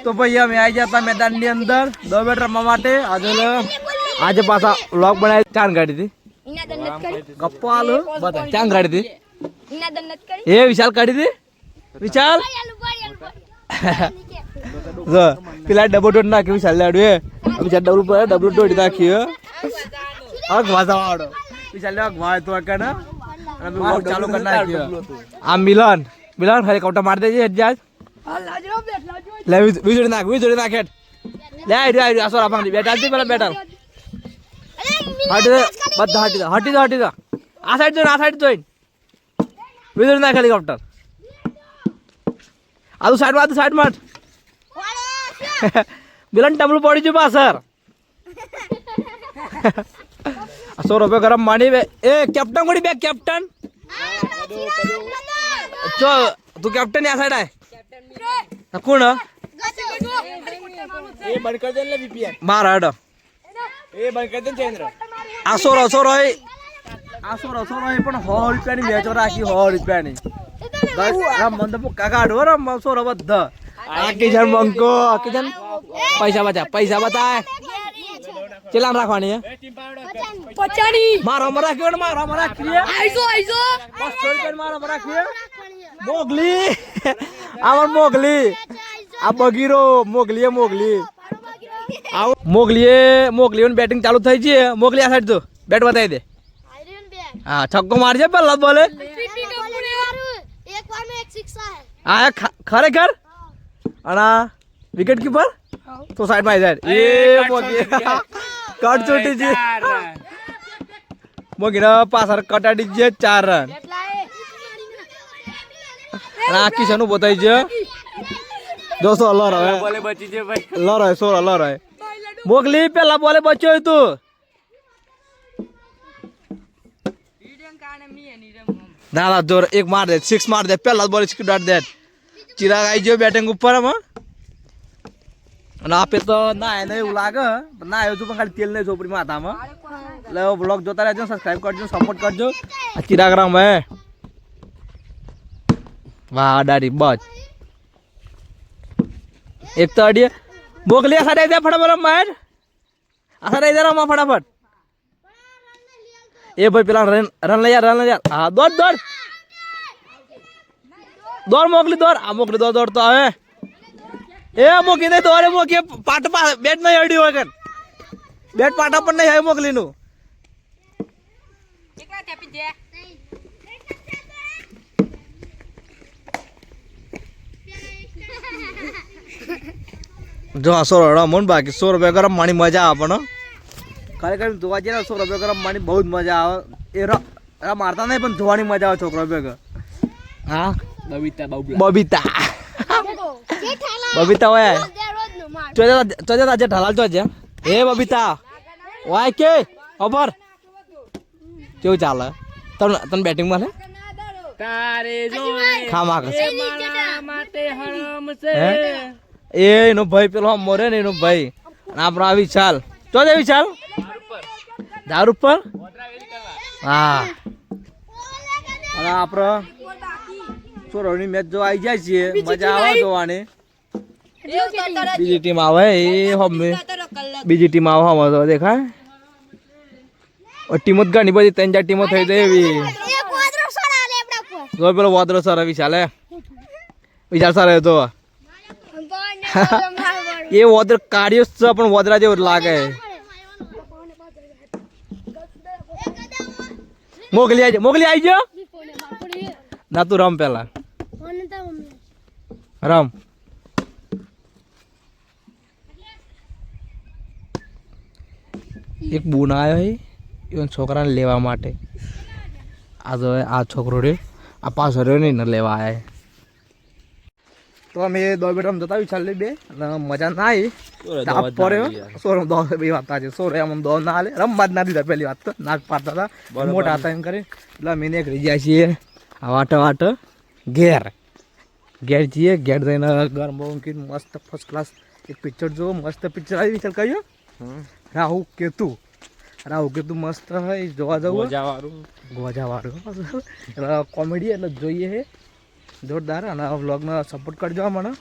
તો ભાઈ અમે આવી જતા મેદાનની અંદર 2 મિનિટ રમવા માટે. આજે પાછા વ્લોગ બનાવી ચાંદ કાઢી હતી ગપ્પો આલો બતા ચાંદ કાઢી હતી એ વિશાલ કાઢી હતી વિશાલ પેલા ડબો ડોટ નાખ્યું વિશાલ લાડુ એ વિશાલ ડબલ ડોડી નાખ્યું વાજા વાળો વિશાલ વાય તો કને ચાલુ કરી નાખ્યો. આ મિલન હેલિકોપ્ટર મારી દેજે હજાજ લે વીજળી નાખ હેઠ લે આઈ આસો આપણ બેટા દે પેલા બેટા હટી દો આ સાઈડ જોઈન વીજળી નાખ હેલિકોપ્ટર આદુ સાઈડ માં મિલન ટમલું પડી ગયું પાછળ 100 રૂપિયા ગરમ માની એ કેપ્ટન કોડી બે કેપ્ટન ચો તું કેપ્ટન આ સાઈડ આય કોણ એ બંધ કર દે લે વીપીએન માર હડ એ બંધ કર દે ચેન્દ્ર આ 100 હોય પણ 100 રૂપિયાની મેચો રાખી 100 રૂપિયાની બસ રમ મંદ પુક્કા કાઢો રમ 100 બધા આકી જન બંકો આકી જન પૈસા બતા ચેલા રાખવાની હે 50 મારો રાખીએ આઈજો 500 રૂપિયા મારો રાખીએ મોગલી આમર મોગલી આ બગીરો મોગલી આવ મોગલીઓની બેટિંગ ચાલુ થઈ છે. મોગલી આ સાઈડ જો બેટ બતાવી દે હા છક્કો મારજે પેલા બોલે હા ખરેખર અને વિકેટ કીપર તો સાઈડ માં જાય એ મોગી કટ ચોટી છે મોગીના પાછળ કટાડી છે 4 રન અને આ કિશનનું બતાવી છે દોસ્તો લરાય બોલે બચી છે ભાઈ લરાય મોગલી પેલા બોલે બચ્યો તું ના જોર એક માર દે 6 માર દે પેલા બોલે સ્કીડ આટ દે ચિરાગ આવી ગયો બેટિંગ ઉપર આમાં અને આપે તો ના એને એવું લાગે ના આવ્યો છું પણ ખાલી તેલ નહીં ચોપડી માથામાં એટલે બ્લોગ જોતા રહેજો સબસ્ક્રાઈબ કરજો સપોર્ટ કરજો આ ચિરાગ રામ હે વાહ દાડી બસ એક તો અડીએ મોકલી આ સાઈડ ફટાફટ માર આ સાઈડ રમવા ફટાફટ એ ભાઈ પેલા રન લઈ યાર હા દોડ મોકલી દોડ આ મોકલી દોડ તો આવે એ મોકી દે દોડે મોકી પાટ બેટ નહીં અડ્યું હોય કે બેટ પાટા પણ નહીં આવે મોકલી નું જો 100 રમણ બાકી 100 રૂપિયા ગરમ માણી મજા આવે પણ ખરેખર જોવા જઈએ 100 રૂપિયા ગરમ માણી બહુ જ મજા આવે એ મારતા નહીં પણ જોવાની મજા આવે છોકરો ભેગા હા બબીતા હોય ચોજે ઢાલાલ ચોજે એ બબીતા વાય કે ખબર કેવું ચાલે તને બેટિંગ માં ખામા એ એનો ભાઈ પેલો મોરે ને એનો ભાઈ આપણો આ વિશાલ ચોજે વિશાલ દાર ઉપર હા અને આપડે સોરોની મેચ જો આવી જાય છે મજા આવે જોવાની બીજી ટીમ આવે એ હમે બીજી ટીમ આવે હમ તો દેખાય ટીમો જ ઘણી બધી 3-4 ટીમો થઈ જાય એવી જો પેલો વાદરો સર વિશાલ સર તો એ વાદર કાઢ્યો છે પણ વાદરા જેવું લાગે મોગલી આવી ગયો ના તું રમ પેલા રમ એક બૂન આવ્યો એ છોકરાને લેવા માટે આ જો આ છોકરો રે આ પાછો રહ્યો નહીં ને લેવા આવ્યા તો અમે 2 બેટ જતા વિચાર બે મજા ના આવી તાપ પડ્યો સોર બે વાત છે સોર એમ દો ના હાલે રમવા જ ના દીધા પેલી વાત તો ના પાડતા હતા મોટા હતા એમ કરી એટલે અમે એક રહી જાય છીએ વાટ ઘેર જઈએ ઘેર જઈને ગરમ મૂકીને મસ્ત ફર્સ્ટ ક્લાસ એક પિક્ચર જો મસ્ત પિક્ચર આવી વિચાર કહ્યું રાહુ કેતુ મસ્ત હોય જોવા જવું ગોજાવાળું એટલે કોમેડી એટલે જોઈએ હે જોરદાર અને વ્લોગને સપોર્ટ કરજો મને